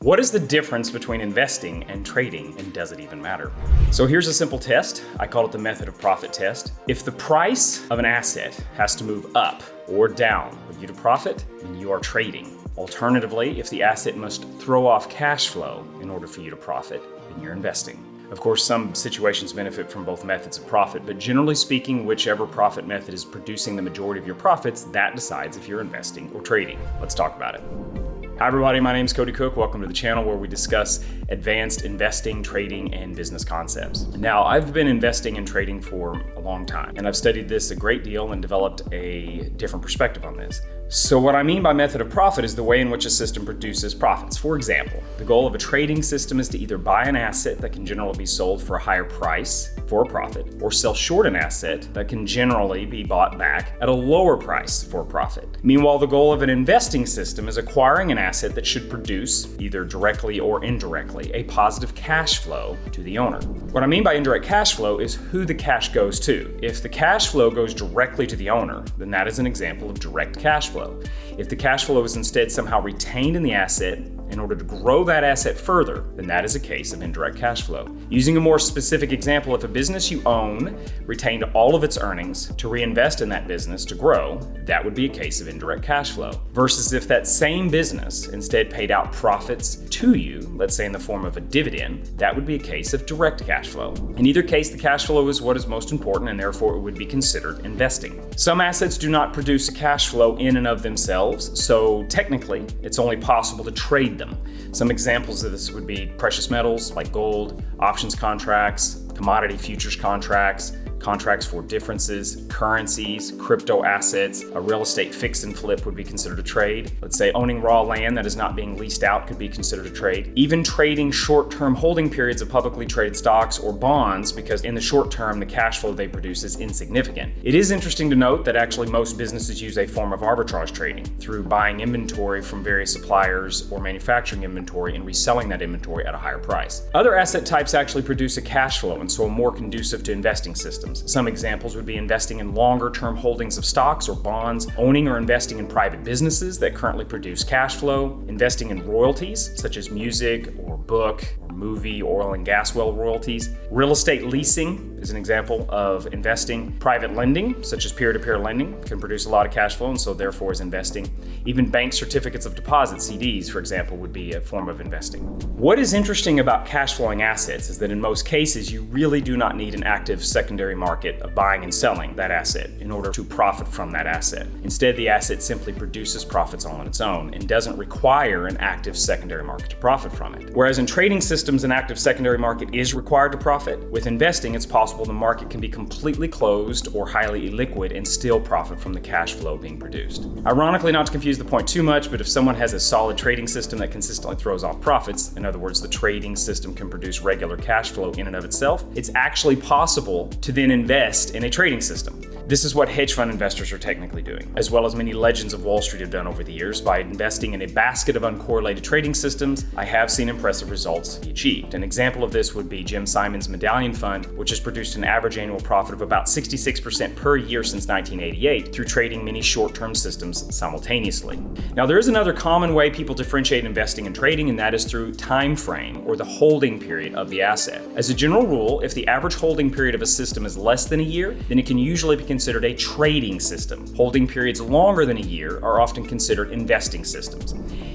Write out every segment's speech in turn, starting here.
What is the difference between investing and trading, and does it even matter? So here's a simple test. I call it the method of profit test. If the price of an asset has to move up or down for you to profit, then you are trading. Alternatively, if the asset must throw off cash flow in order for you to profit, then you're investing. Of course, some situations benefit from both methods of profit, but generally speaking, whichever profit method is producing the majority of your profits, that decides if you're investing or trading. Let's talk about it. Hi everybody, my name is Cody Koch. Welcome to the channel where we discuss advanced investing, trading, and business concepts. Now, I've been investing and trading for a long time, and I've studied this a great deal and developed a different perspective on this. So what I mean by method of profit is the way in which a system produces profits. For example, the goal of a trading system is to either buy an asset that can generally be sold for a higher price for a profit, or sell short an asset that can generally be bought back at a lower price for a profit. Meanwhile, the goal of an investing system is acquiring an asset that should produce, either directly or indirectly, a positive cash flow to the owner. What I mean by indirect cash flow is who the cash goes to. If the cash flow goes directly to the owner, then that is an example of direct cash flow. If the cash flow is instead somehow retained in the asset in order to grow that asset further, then that is a case of indirect cash flow. Using a more specific example, if a business you own retained all of its earnings to reinvest in that business to grow, that would be a case of indirect cash flow. Versus if that same business instead paid out profits to you, let's say in the form of a dividend, that would be a case of direct cash flow. In either case, the cash flow is what is most important, and therefore it would be considered investing. Some assets do not produce a cash flow in and of themselves, so technically it's only possible to trade them. Some examples of this would be precious metals like gold, options contracts, commodity futures contracts, contracts for differences, currencies, crypto assets. A real estate fix and flip would be considered a trade. Let's say owning raw land that is not being leased out could be considered a trade. Even trading short-term holding periods of publicly traded stocks or bonds, because in the short term, the cash flow they produce is insignificant. It is interesting to note that actually most businesses use a form of arbitrage trading through buying inventory from various suppliers or manufacturing inventory and reselling that inventory at a higher price. Other asset types actually produce a cash flow and so are more conducive to investing systems. Some examples would be investing in longer-term holdings of stocks or bonds, owning or investing in private businesses that currently produce cash flow, investing in royalties such as music or book or movie, oil and gas well royalties. Real estate leasing is an example of investing. Private lending, such as peer-to-peer lending, can produce a lot of cash flow and so therefore is investing. Even bank certificates of deposit, CDs, for example, would be a form of investing. What is interesting about cash flowing assets is that in most cases, you really do not need an active secondary market of buying and selling that asset in order to profit from that asset. Instead, the asset simply produces profits all on its own and doesn't require an active secondary market to profit from it. Whereas in trading systems, an active secondary market is required to profit. With investing, it's possible the market can be completely closed or highly illiquid and still profit from the cash flow being produced. Ironically, not to confuse the point too much, but if someone has a solid trading system that consistently throws off profits, in other words, the trading system can produce regular cash flow in and of itself, it's actually possible to then invest in a trading system. This is what hedge fund investors are technically doing, as well as many legends of Wall Street have done over the years. By investing in a basket of uncorrelated trading systems, I have seen impressive results be achieved. An example of this would be Jim Simon's Medallion Fund, which has produced an average annual profit of about 66% per year since 1988 through trading many short-term systems simultaneously. Now, there is another common way people differentiate investing and trading, and that is through time frame, or the holding period of the asset. As a general rule, if the average holding period of a system is less than a year, then it can usually be considered a trading system. Holding periods longer than a year are often considered investing systems.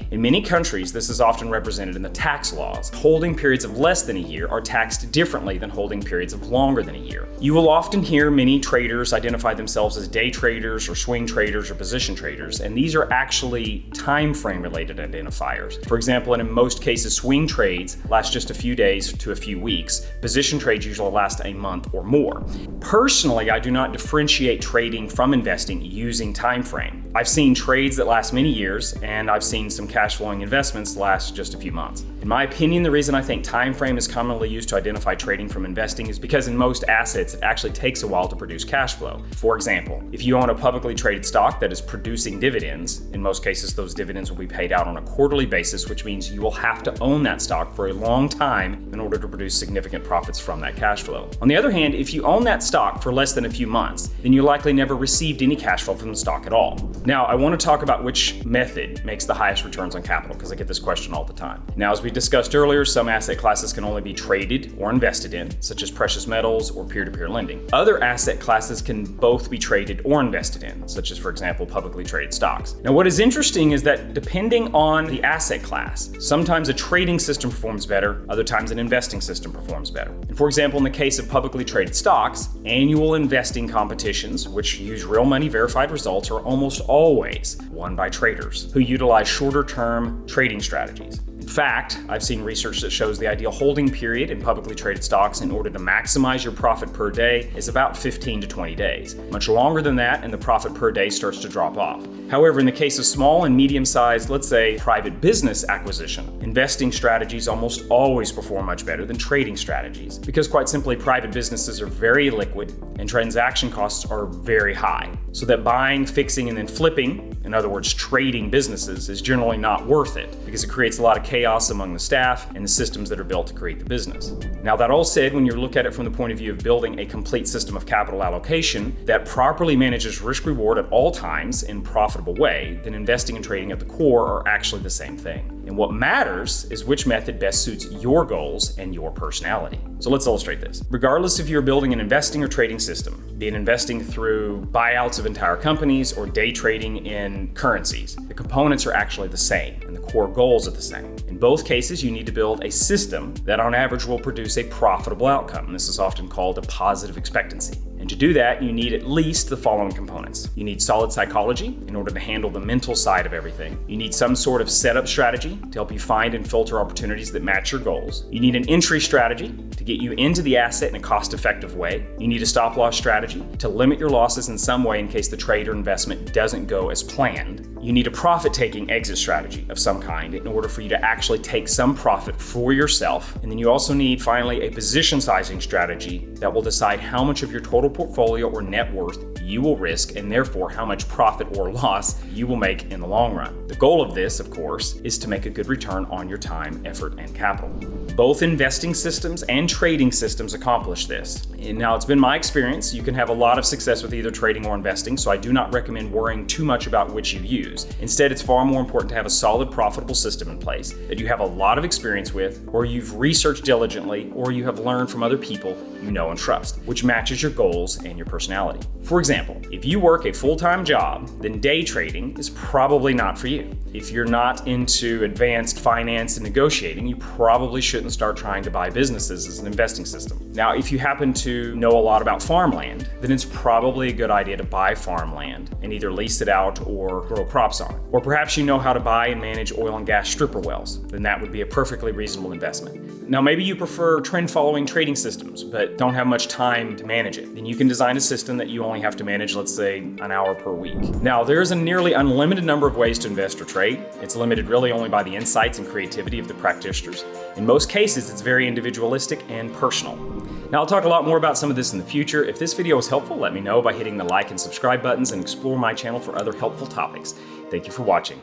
In many countries, this is often represented in the tax laws. Holding periods of less than a year are taxed differently than holding periods of longer than a year. You will often hear many traders identify themselves as day traders or swing traders or position traders, and these are actually time frame related identifiers. For example, and in most cases, swing trades last just a few days to a few weeks. Position trades usually last a month or more. Personally, I do not differentiate trading from investing using time frame. I've seen trades that last many years, and I've seen some cash flowing investments last just a few months. In my opinion, the reason I think time frame is commonly used to identify trading from investing is because in most assets, it actually takes a while to produce cash flow. For example, if you own a publicly traded stock that is producing dividends, in most cases those dividends will be paid out on a quarterly basis, which means you will have to own that stock for a long time in order to produce significant profits from that cash flow. On the other hand, if you own that stock for less than a few months, then you likely never received any cash flow from the stock at all. Now, I want to talk about which method makes the highest returns on capital, because I get this question all the time. Now, as we discussed earlier, some asset classes can only be traded or invested in, such as precious metals or peer-to-peer lending. Other asset classes can both be traded or invested in, such as, for example, publicly traded stocks. Now, what is interesting is that depending on the asset class, sometimes a trading system performs better, other times an investing system performs better. And for example, in the case of publicly traded stocks, annual investing competitions, which use real money verified results, are almost always won by traders who utilize shorter-term trading strategies. In fact, I've seen research that shows the ideal holding period in publicly traded stocks in order to maximize your profit per day is about 15 to 20 days. Much longer than that, and the profit per day starts to drop off. However, in the case of small and medium-sized, let's say, private business acquisition, investing strategies almost always perform much better than trading strategies, because quite simply, private businesses are very liquid and transaction costs are very high, so that buying, fixing, and then flipping, in other words, trading businesses, is generally not worth it, because it creates a lot of chaos among the staff and the systems that are built to create the business. Now, that all said, when you look at it from the point of view of building a complete system of capital allocation that properly manages risk-reward at all times in a profitable way, then investing and trading at the core are actually the same thing. And what matters is which method best suits your goals and your personality. So let's illustrate this. Regardless if you're building an investing or trading system, be it investing through buyouts of entire companies or day trading in currencies, the components are actually the same and the core goals are the same. In both cases, you need to build a system that on average will produce a profitable outcome. This is often called a positive expectancy. And to do that, you need at least the following components. You need solid psychology in order to handle the mental side of everything. You need some sort of setup strategy to help you find and filter opportunities that match your goals. You need an entry strategy to get you into the asset in a cost-effective way. You need a stop-loss strategy to limit your losses in some way in case the trade or investment doesn't go as planned. You need a profit-taking exit strategy of some kind in order for you to actually take some profit for yourself. And then you also need, finally, a position sizing strategy that will decide how much of your total portfolio or net worth you will risk, and therefore how much profit or loss you will make in the long run. The goal of this, of course, is to make a good return on your time, effort, and capital. Both investing systems and trading systems accomplish this. And now, it's been my experience, you can have a lot of success with either trading or investing, so I do not recommend worrying too much about which you use. Instead, it's far more important to have a solid, profitable system in place that you have a lot of experience with, or you've researched diligently, or you have learned from other people you know and trust, which matches your goals and your personality. For example, if you work a full-time job, then day trading is probably not for you. If you're not into advanced finance and negotiating, you probably shouldn't start trying to buy businesses as an investing system. Now, if you happen to know a lot about farmland, then it's probably a good idea to buy farmland and either lease it out or grow crops on it. Or perhaps you know how to buy and manage oil and gas stripper wells, then that would be a perfectly reasonable investment. Now, maybe you prefer trend-following trading systems, but don't have much time to manage it. Then you can design a system that you only have to manage, let's say, an hour per week. Now, there's a nearly unlimited number of ways to invest or trade. It's limited really only by the insights and creativity of the practitioners. In most cases, it's very individualistic and personal. Now, I'll talk a lot more about some of this in the future. If this video was helpful, let me know by hitting the like and subscribe buttons and explore my channel for other helpful topics. Thank you for watching.